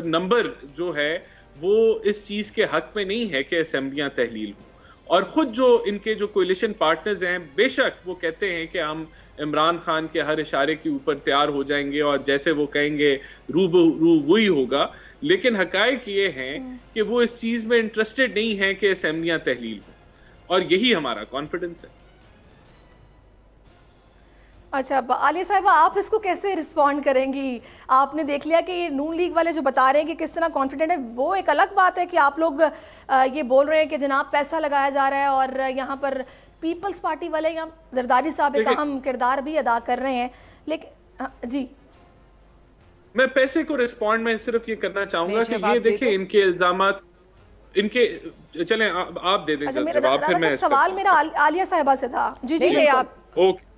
नंबर जो है वो इस चीज़ के हक में नहीं है कि असेंबलियाँ तहलील हो। और ख़ुद जो इनके जो कोलिशन पार्टनर्स हैं, बेशक वो कहते हैं कि हम इमरान खान के हर इशारे के ऊपर तैयार हो जाएंगे और जैसे वो कहेंगे रू वही होगा, लेकिन हकायक ये हैं कि वो इस चीज़ में इंटरेस्टेड नहीं है कि असेंबलियाँ तहलील हो, और यही हमारा कॉन्फिडेंस है। अच्छा, आलिया साहिबा, आप इसको कैसे रिस्पॉन्ड करेंगी? आपने देख लिया कि नून लीग वाले जो बता रहे हैं कि किस तरह कॉन्फिडेंट है, वो एक अलग बात है कि आप लोग ये बोल रहे हैं कि जनाब पैसा लगाया जा रहा है, और यहाँ पर पीपल्स पार्टी वाले या जरदारी साहब एक अहम किरदार भी अदा कर रहे हैं। लेकिन जी, मैं पैसे को रिस्पॉन्ड में सिर्फ ये करना चाहूंगा कि ये देखिए इनके इल्जामात, इनके चलें आप दे दें जवाब, फिर मैं सवाल मेरा आलिया साहिबा से था। जी जी, आप ओके।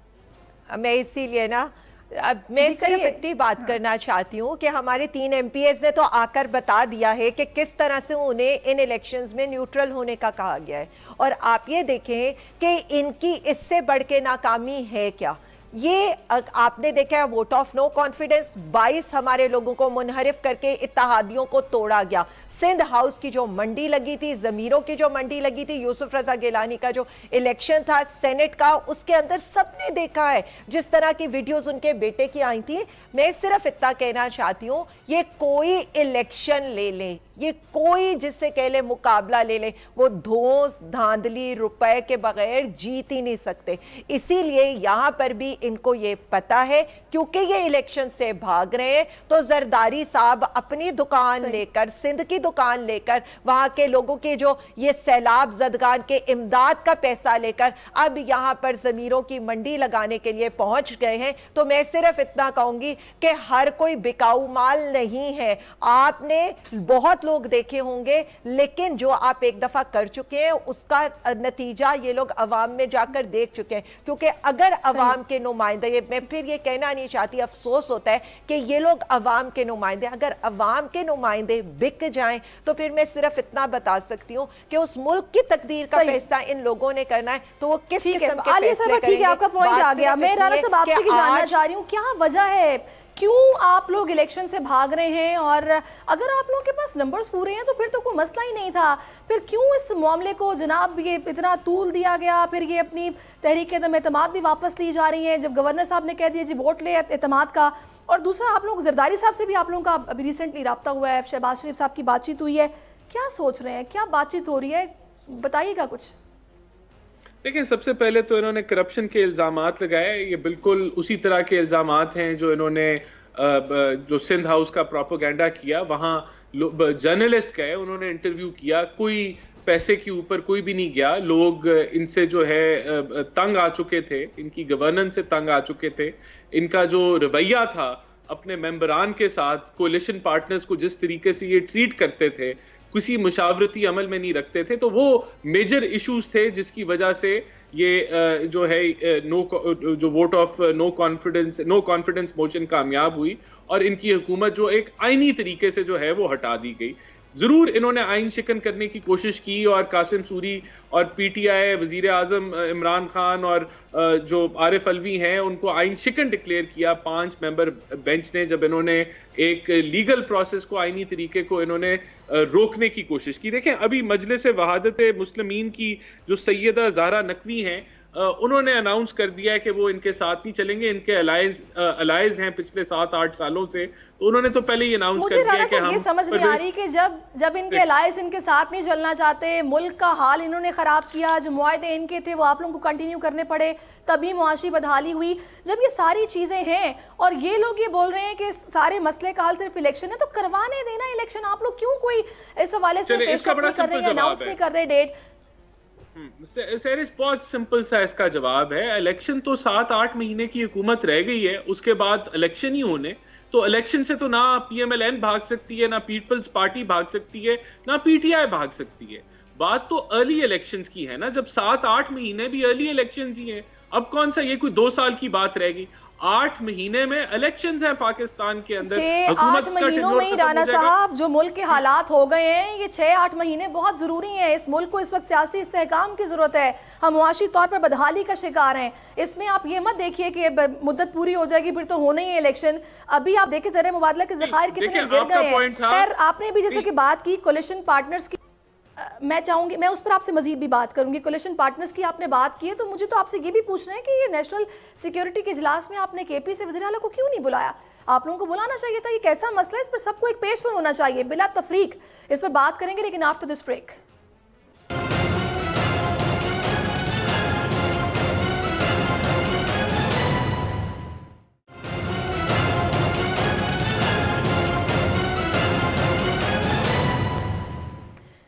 मैं इसीलिए ना अब मैं सिर्फ इतनी बात करना चाहती हूँ कि हमारे 3 MPs ने तो आकर बता दिया है कि किस तरह से उन्हें इन इलेक्शंस में न्यूट्रल होने का कहा गया है, और आप ये देखें कि इनकी इससे बढ़ के नाकामी है क्या। ये आपने देखा है वोट ऑफ नो कॉन्फिडेंस, 22 हमारे लोगों को मुनहरिफ करके इत्तेहादियों को तोड़ा गया। सिंध हाउस की जो मंडी लगी थी, ज़मीरों की जो मंडी लगी थी, यूसुफ रजा गिलानी का जो इलेक्शन था सेनेट का, उसके अंदर सबने देखा है जिस तरह की वीडियोस उनके बेटे की आई थी। मैं सिर्फ इतना कहना चाहती हूँ, ये कोई इलेक्शन ले लें, ये कोई जिससे कह ले मुकाबला ले ले, वो धोस धांधली रुपए के बगैर जीत ही नहीं सकते। इसीलिए यहाँ पर भी इनको ये पता है, क्योंकि ये इलेक्शन से भाग रहे हैं, तो जरदारी साहब अपनी दुकान लेकर, सिंध की दुकान लेकर, वहां के लोगों के जो ये सैलाब जदगान के इमदाद का पैसा लेकर अब यहाँ पर जमीरों की मंडी लगाने के लिए पहुंच गए हैं। तो मैं सिर्फ इतना कहूंगी कि हर कोई बिकाऊ माल नहीं है। आपने बहुत लोग देखे होंगे, लेकिन जो आप एक दफा कर चुके हैं उसका नतीजा ये लोग अवाम में जाकर देख चुके हैं। क्योंकि अगर अवाम के नुमाइंदे, मैं फिर ये कहना नहीं चाहती, अफसोस होता है कि ये लोग अवाम के नुमाइंदे, अगर अवाम के नुमाइंदे बिक जाएं तो फिर मैं सिर्फ इतना बता सकती हूँ कि उस मुल्क की तकदीर का फैसला इन लोगों ने करना है, तो वो किस किस्म के फैसले करेंगे। ठीक है, आपका पॉइंट आ गया। मैं राना साहब आपसे जानना चाह रही हूँ, क्या वजह है, क्यों आप लोग इलेक्शन से भाग रहे हैं? और अगर आप लोगों के पास नंबर्स पूरे हैं तो फिर तो कोई मसला ही नहीं था, फिर क्यों इस मामले को जनाब ये इतना तूल दिया गया? फिर ये अपनी तहरीक एतमाद भी वापस ली जा रही है, जब गवर्नर साहब ने कह दिया जी वोट ले एतमाद का। और दूसरा, आप लोग जरदारी साहब से भी आप लोगों का अभी रिसेंटली रब्ता हुआ है, शहबाज शरीफ साहब की बातचीत हुई है, क्या सोच रहे हैं, क्या बातचीत हो रही है, बताइएगा कुछ। देखिए, सबसे पहले तो इन्होंने करप्शन के इल्ज़ामात लगाए, ये बिल्कुल उसी तरह के इल्ज़ामात हैं जो इन्होंने जो सिंध हाउस का प्रोपेगेंडा किया, वहाँ जर्नलिस्ट गए, उन्होंने इंटरव्यू किया, कोई पैसे के ऊपर कोई भी नहीं गया, लोग इनसे जो है तंग आ चुके थे, इनकी गवर्नेंस से तंग आ चुके थे, इनका जो रवैया था अपने मेंबरान के साथ, कोलिशन पार्टनर्स को जिस तरीके से ये ट्रीट करते थे, किसी मुशावरती अमल में नहीं रखते थे, तो वो मेजर इश्यूज थे जिसकी वजह से ये जो है जो vote of no confidence motion कामयाब हुई और इनकी हुकूमत जो एक आईनी तरीके से जो है वो हटा दी गई। जरूर इन्होंने आइन शिकन करने की कोशिश की और कासिम सूरी और पीटीआई, वजीर आजम इमरान खान और जो आरिफ अलवी हैं उनको आइन शिकन डिक्लेयर किया 5 मेंबर बेंच ने, जब इन्होंने एक लीगल प्रोसेस को, आइनी तरीके को इन्होंने रोकने की कोशिश की। देखें, अभी मजलिस वहादत मुस्लिमीन की जो सैयदा ज़हरा नकवी हैं, उन्होंने अनाउंस कर दिया है कि वो इनके साथ नहीं चलेंगे, इनके अलायंस हैं पिछले 7-8 सालों से, तो उन्होंने तो पहले ही अनाउंस कर दिया कि हम, ये समझ नहीं आ रही कि जब इनके अलायंस इनके साथ नहीं चलना चाहते, मुल्क का हाल इन्होंने खराब किया, जो मुआहदे इनके थे वो आप लोगों को कंटिन्यू करने पड़े, तभी मुआशी बदहाली हुई, जब ये सारी चीजें हैं और ये लोग ये बोल रहे हैं कि सारे मसले का हल सिर्फ इलेक्शन है, तो करवाने देना इलेक्शन। आप लोग क्यों कोई इस हवाले से पेशकश नहीं कर रहे हैं, अनाउंस नहीं कर रहे डेट? बहुत सिंपल सा इसका जवाब है, इलेक्शन तो 7-8 महीने की हुकूमत रह गई है, उसके बाद इलेक्शन ही होने, तो इलेक्शन से तो ना PMLN भाग सकती है, ना पीपल्स पार्टी भाग सकती है, ना PTI भाग सकती है। बात तो अर्ली इलेक्शंस की है ना, जब 7-8 महीने भी अर्ली इलेक्शंस ही हैं, अब कौन सा ये कोई 2 साल की बात रह गई? 8 महीने में इलेक्शंस हैं पाकिस्तान के अंदर, 6-8 महीनों में ही राना साहब जो मुल्क के हालात हो गए हैं, ये 6-8 महीने बहुत जरूरी हैं। इस मुल्क को इस वक्त सियासी इस्तेहकाम की जरूरत है, हम मुआशी तौर पर बदहाली का शिकार हैं। इसमें आप ये मत देखिए कि मुद्दत पूरी हो जाएगी फिर तो होना ही है इलेक्शन। अभी आप देखिए ज़र मुबादला के ज़खायर कितने गिर गए हैं। खैर, आपने भी जैसे कि बात की कोलिशन पार्टनर्स की, मैं चाहूंगी, मैं उस पर आपसे मजीद भी बात करूंगी। कोलिशन पार्टनर्स की आपने बात की है, तो मुझे तो आपसे ये भी पूछना है कि ये नेशनल सिक्योरिटी के इजलास में आपने KP से वज़ीर आला को क्यों नहीं बुलाया? आप लोगों को बुलाना चाहिए था, ये कैसा मसला है, इस पर सबको एक पेज पर होना चाहिए बिला तफरीक। इस पर बात करेंगे लेकिन आफ्टर दिस ब्रेक।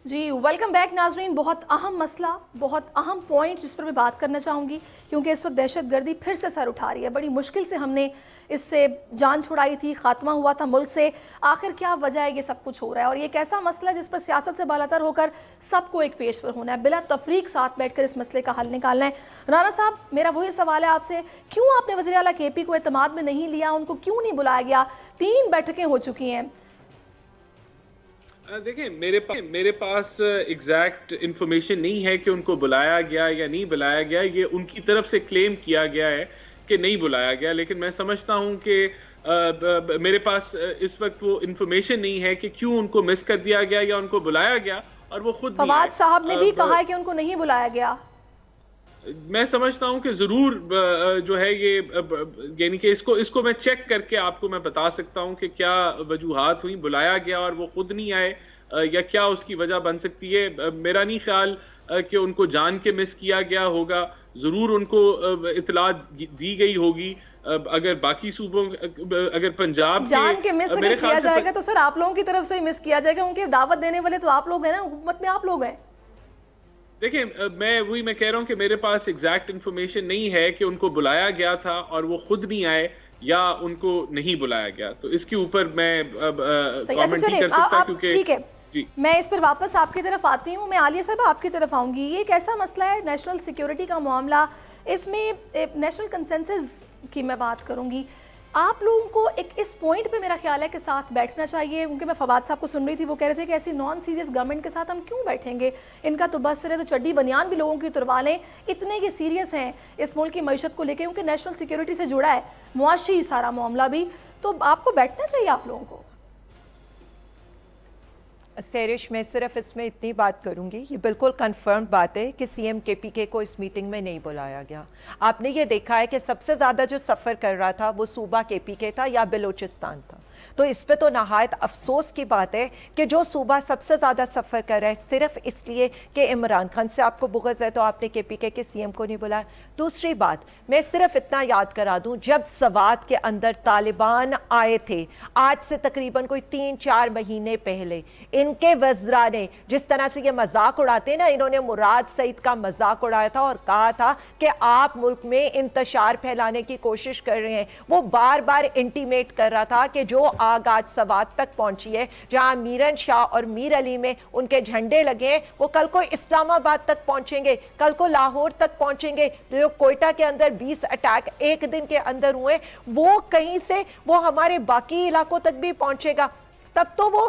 जी वेलकम बैक नाजरीन। बहुत अहम मसला, बहुत अहम पॉइंट जिस पर मैं बात करना चाहूँगी, क्योंकि इस वक्त दहशतगर्दी फिर से सर उठा रही है। बड़ी मुश्किल से हमने इससे जान छुड़ाई थी, खात्मा हुआ था मुल्क से, आखिर क्या वजह है ये सब कुछ हो रहा है? और ये एक ऐसा मसला जिस पर सियासत से बालातर होकर सबको एक पेश पर होना है, बिला तफरीक साथ बैठकर इस मसले का हल निकालना है। राना साहब, मेरा वही सवाल है आपसे, क्यों आपने वज़ीर आला KP को एतमाद में नहीं लिया, उनको क्यों नहीं बुलाया गया? 3 बैठकें हो चुकी हैं। देखिए, मेरे पास एग्जैक्ट इंफॉर्मेशन नहीं है कि उनको बुलाया गया या नहीं बुलाया गया, ये उनकी तरफ से क्लेम किया गया है कि नहीं बुलाया गया, लेकिन मैं समझता हूं कि मेरे पास इस वक्त वो इंफॉर्मेशन नहीं है कि क्यों उनको मिस कर दिया गया या उनको बुलाया गया, और वो खुद फवाद साहब ने भी कहा है कि उनको नहीं बुलाया गया। मैं समझता हूं कि जरूर जो है ये, यानी कि इसको मैं चेक करके आपको मैं बता सकता हूं कि क्या वजूहात हुई, बुलाया गया और वो खुद नहीं आए, या क्या उसकी वजह बन सकती है? मेरा नहीं ख्याल कि उनको जान के मिस किया गया होगा, ज़रूर उनको इतला दी गई होगी। अगर बाकी सूबों, अगर पंजाब जान के मिस अगर किया जाएगा तो सर आप लोगों की तरफ से ही मिस किया जाएगा, उनके दावत देने वाले तो आप लोग हैं ना, हुकूमत में आप लोग हैं। देखिए, मैं कह रहा हूँ कि मेरे पास एग्जैक्ट इन्फॉर्मेशन नहीं है कि उनको बुलाया गया था और वो खुद नहीं आए या उनको नहीं बुलाया गया, तो इसके ऊपर मैं कमेंट नहीं कर सकता क्योंकि ठीक है जी। मैं इस पर वापस आपकी तरफ आती हूँ। मैं आलिया साहब आपकी तरफ आऊँगी। ये एक ऐसा मसला है नेशनल सिक्योरिटी का मामला, इसमें नेशनल कंसेंसस की मैं बात करूँगी। आप लोगों को एक इस पॉइंट पे मेरा ख्याल है कि साथ बैठना चाहिए, क्योंकि मैं फवाद साहब को सुन रही थी, वो कह रहे थे कि ऐसी नॉन सीरियस गवर्नमेंट के साथ हम क्यों बैठेंगे, इनका तो बस रहे तो चड्डी बनियान भी लोगों की उतरवा लें, इतने ये सीरियस हैं इस मुल्क की मईशत को लेकर, क्योंकि नेशनल सिक्योरिटी से जुड़ा है मुआशी सारा मामला भी, तो आपको बैठना चाहिए आप लोगों को। सैरिश, मैं सिर्फ इसमें इतनी बात करूंगी, ये बिल्कुल कंफर्म बात है कि सीएम केपीके को इस मीटिंग में नहीं बुलाया गया। आपने ये देखा है कि सबसे ज़्यादा जो सफ़र कर रहा था वो सूबा केपीके था या बलूचिस्तान था, तो इस पे तो नहायत अफसोस की बात है कि जो सूबा सबसे ज़्यादा सफ़र कर रहा है सिर्फ इसलिए कि इमरान खान से आपको बुग़्ज़ है तो आपने केपीके के सीएम को नहीं बुलाया। दूसरी बात, मैं सिर्फ इतना याद करा दूं, जब सवात के अंदर तालिबान आए थे आज से तकरीबन कोई 3-4 महीने पहले, इनके वज़रा ने जिस तरह से ये मजाक उड़ाते हैं ना, इन्होंने मुराद सईद का मजाक उड़ाया था और कहा था कि आप मुल्क में इंतशार फैलाने की कोशिश कर रहे हैं। वो बार बार इंटीमेट कर रहा था कि जो आग आज सवात तक पहुंची है, जहां मीरन शाह और मीर अली में उनके झंडे लगे, वो कल को इस्लामाबाद तक पहुंचेंगे, कल को लाहौर तक पहुंचेंगे। जो कोयटा के अंदर 20 अटैक एक दिन के अंदर हुए, वो कहीं से वो हमारे बाकी इलाकों तक भी पहुंचेगा। तब तो वो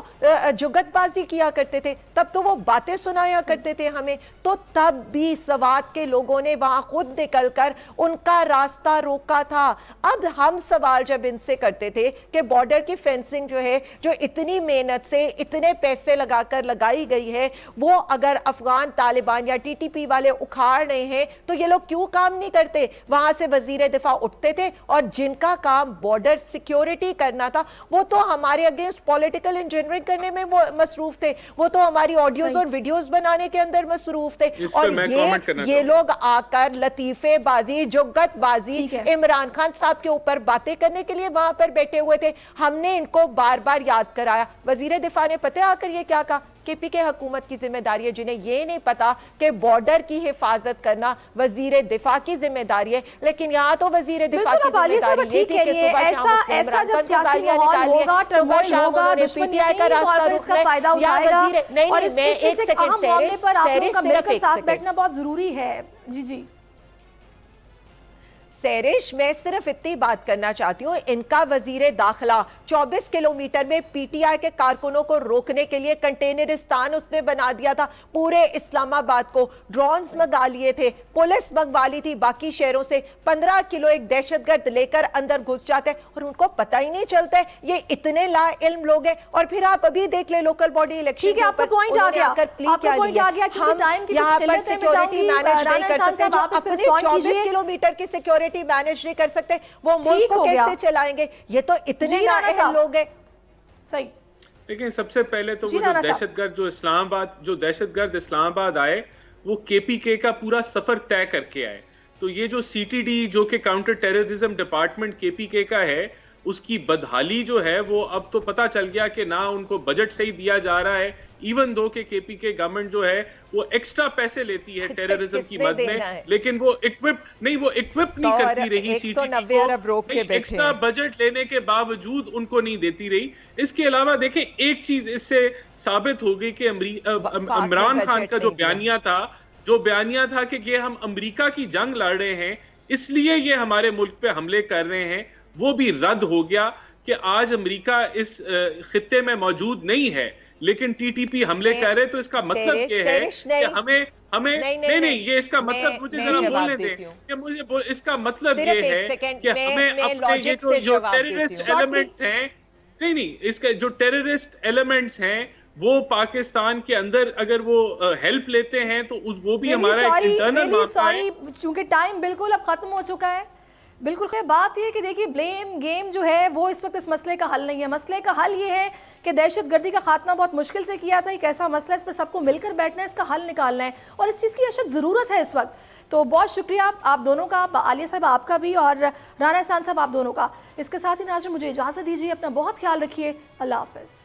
जुगतबाजी किया करते थे, तब तो वो बातें सुनाया करते थे हमें, तो तब भी सवात के लोगों ने वहां खुद निकलकर उनका रास्ता रोका था। अब हम सवाल जब इनसे करते थे कि बॉर्डर की फेंसिंग जो है, जो इतनी मेहनत से इतने पैसे लगाकर लगाई गई है, वो अगर अफगान तालिबान या टीटीपी वाले उखाड़ रहे हैं तो ये लोग क्यों काम नहीं करते? वहां से वजीर दिफा उठते थे और जिनका काम बॉर्डर सिक्योरिटी करना था, वो तो हमारे अगेंस्ट पॉलिटिकल इंजीनियरिंग करने में वो मसरूफ थे, वो तो हमारी ऑडियोज और वीडियोस बनाने के अंदर मसरूफ थे। और ये लोग आकर लतीफेबाजी, जुगतबाजी, इमरान खान साहब के ऊपर बातें करने के लिए वहां पर बैठे हुए थे। हमने इनको बार बार याद कराया। वजीर दिफा ने पता आकर ये क्या कहा, केपीके हुकूमत की जिम्मेदारी है, जिन्हें ये नहीं पता कि बॉर्डर की हिफाजत करना वजीर दिफा की जिम्मेदारी है। लेकिन यहाँ तो वजीर दिफा की जिम्मेदारी ये थी कि ऐसा जब सियासी माहौल होगा, टर्मोइल होगा, दुश्मनी का रास्ता इसका फायदा उठाएगा, और इस अहम मामले पर आप लोगों का मिलकर साथ बैठना बहुत जरूरी है। जी जी सैरिश, मैं सिर्फ इतनी बात करना चाहती हूँ, इनका वजीर दाखिला 24 किलोमीटर में पीटीआई के कारकुनों को रोकने के लिए कंटेनरिस्तान उसने बना दिया था। पूरे इस्लामाबाद को ड्रोन्स मंगा लिए थे, पुलिस मंगवा ली थी बाकी शहरों से। 15 किलो एक दहशतगर्द लेकर अंदर घुस जाते हैं और उनको पता ही नहीं चलता है। ये इतने ला इल्म लोग हैं। और फिर आप अभी देख ले लोकल बॉडी इलेक्शन, ठीक है, आपका पॉइंट आ गया, आपका पॉइंट आ गया, हम यहाँ पर सिक्योरिटी मैनेज नहीं कर सकते, जो अपने 24 किलोमीटर की सिक्योरिटी मैनेज नहीं कर सकते, वो मुल्क को कैसे चलाएंगे? ये तो इतने नाअहल लोग हैं। सही। लेकिन सबसे पहले तो वो जो दहशतगर्द इस्लामाबाद आए, वो केपीके का पूरा सफर तय करके आए। तो ये जो सीटीडी जो कि काउंटर टेररिज्म डिपार्टमेंट केपीके का है, उसकी बदहाली जो है वो अब तो पता चल गया कि ना उनको बजट सही दिया जा रहा है, इवन दो के केपीके गवर्नमेंट जो है वो एक्स्ट्रा पैसे लेती है टेररिज्म की मद में, लेकिन वो इक्विप नहीं करती रही सीटीडी को, एक्स्ट्रा बजट लेने के बावजूद उनको नहीं देती रही। इसके अलावा देखें, एक चीज इससे साबित हो गई कि इमरान खान का जो बयानिया था कि ये हम अमेरिका की जंग लड़ रहे हैं इसलिए ये हमारे मुल्क पे हमले कर रहे हैं, वो भी रद्द हो गया कि आज अमेरिका इस खित्ते में मौजूद नहीं है, लेकिन टीटीपी हमले कर रहे। तो इसका मतलब ये है कि हमें नहीं, ये इसका मतलब मुझे जरा बोलने दें कि मुझे इसका मतलब ये है कि हमें अपने ये जो टेररिस्ट एलिमेंट्स हैं, नहीं, इसके जो टेररिस्ट एलिमेंट्स हैं वो पाकिस्तान के अंदर अगर वो हेल्प लेते हैं तो वो भी हमारा एक इंटरनल मामला है। चूंकि टाइम बिल्कुल अब खत्म हो चुका है, बिल्कुल। बात ये कि देखिए ब्लेम गेम जो है वो इस वक्त इस मसले का हल नहीं है। मसले का हल ये है कि दहशतगर्दी का खात्मा बहुत मुश्किल से किया था, एक ऐसा मसला इस पर सबको मिलकर बैठना है, इसका हल निकालना है और इस चीज़ की अशद ज़रूरत है इस वक्त। तो बहुत शुक्रिया आप दोनों का, आलिया साहब आपका भी और राना एहसान साहब आप दोनों का। इसके साथ ही नाज़रीन मुझे इजाज़त दीजिए, अपना बहुत ख्याल रखिए, अल्लाह हाफ़िज़।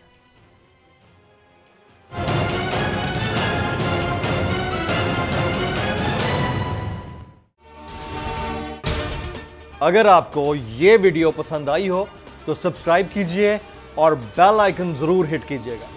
अगर आपको ये वीडियो पसंद आई हो तो सब्सक्राइब कीजिए और बेल आइकन जरूर हिट कीजिएगा।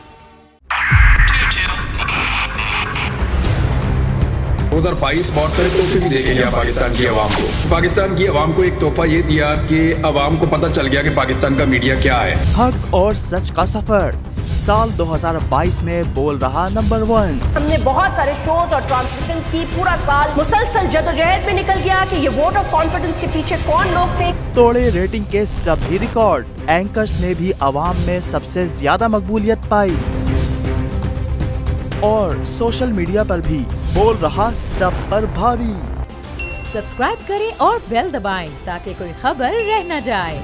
2022 बहुत सारे तोहफे भी दे के गया पाकिस्तान की आवाम को। पाकिस्तान की आवाम को एक तोहफा ये दिया कि आवाम को पता चल गया कि पाकिस्तान का मीडिया क्या है। हक और सच का सफर साल 2022 में बोल रहा नंबर 1। हमने बहुत सारे शोज और ट्रांसमिशंस की, पूरा साल मुसलसल जदोजहद में निकल गया कि ये वोट ऑफ कॉन्फिडेंस के पीछे कौन लोग थे। तोड़े रेटिंग के सभी रिकॉर्ड, एंकर्स ने भी अवाम में सबसे ज्यादा मकबूलियत पाई और सोशल मीडिया पर भी बोल रहा सब पर भारी। सब्सक्राइब करें और बेल दबाएं ताकि कोई खबर रह न जाए।